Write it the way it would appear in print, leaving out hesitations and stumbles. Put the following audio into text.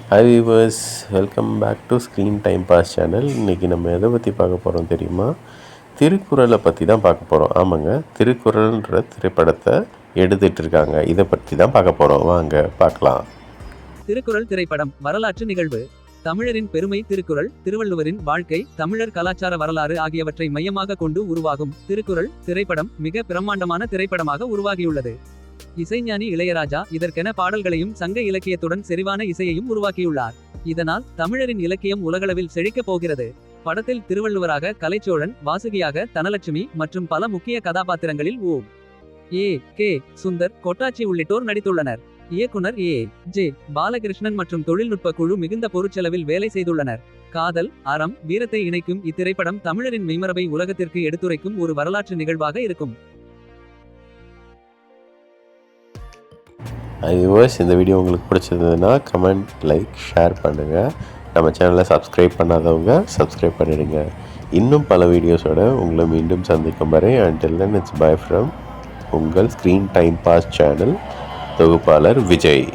Hi viewers, welcome back to screen time pass channel. இன்றைக்கி நம்ம எதை பற்றி பார்க்க போகிறோம் தெரியுமா? திருக்குறளை பற்றி தான் பார்க்க போகிறோம். ஆமாங்க, திருக்குறள்ன்ற திரைப்படத்தை எடுத்துகிட்ருக்காங்க. இதை பற்றி தான் பார்க்க போகிறோம். வாங்க பார்க்கலாம். திருக்குறள் திரைப்படம் வரலாற்று நிகழ்வு. தமிழரின் பெருமை திருக்குறள், திருவள்ளுவரின் வாழ்க்கை, தமிழர் கலாச்சார வரலாறு ஆகியவற்றை மையமாக கொண்டு உருவாகும் திருக்குறள் திரைப்படம் மிக பிரம்மாண்டமான திரைப்படமாக உருவாகியுள்ளது. இசைஞானி இளையராஜா இதற்கென பாடல்களையும் சங்க இலக்கியத்துடன் செறிவான இசையையும் உருவாக்கியுள்ளார். இதனால் தமிழரின் இலக்கியம் உலகளவில் செழிக்கப் போகிறது. படத்தில் திருவள்ளுவராக கலைச்சோழன், வாசுகியாக தனலட்சுமி மற்றும் பல முக்கிய கதாபாத்திரங்களில் கே. சுந்தர், கொட்டாச்சி உள்ளிட்டோர் நடித்துள்ளனர். இயக்குனர் ஜே. பாலகிருஷ்ணன் மற்றும் தொழில்நுட்ப குழு மிகுந்த பொருட்செலவில் வேலை செய்துள்ளனர். காதல், அறம், வீரத்தை இணைக்கும் இத்திரைப்படம் தமிழரின் மெய்மரபை உலகத்திற்கு எடுத்துரைக்கும் ஒரு வரலாற்று நிகழ்வாக இருக்கும். வியூவர்ஸ், இந்த வீடியோ உங்களுக்கு பிடிச்சிருந்ததுன்னா கமெண்ட், லைக், ஷேர் பண்ணுங்கள். நம்ம சேனலை சப்ஸ்கிரைப் பண்ணாதவங்க சப்ஸ்கிரைப் பண்ணிடுங்க. இன்னும் பல வீடியோஸோட உங்களை மீண்டும் சந்திக்கும் வரை until then it's bye from உங்கள் ஸ்க்ரீன் டைம் பாஸ் சேனல் தொகுப்பாளர் விஜய்.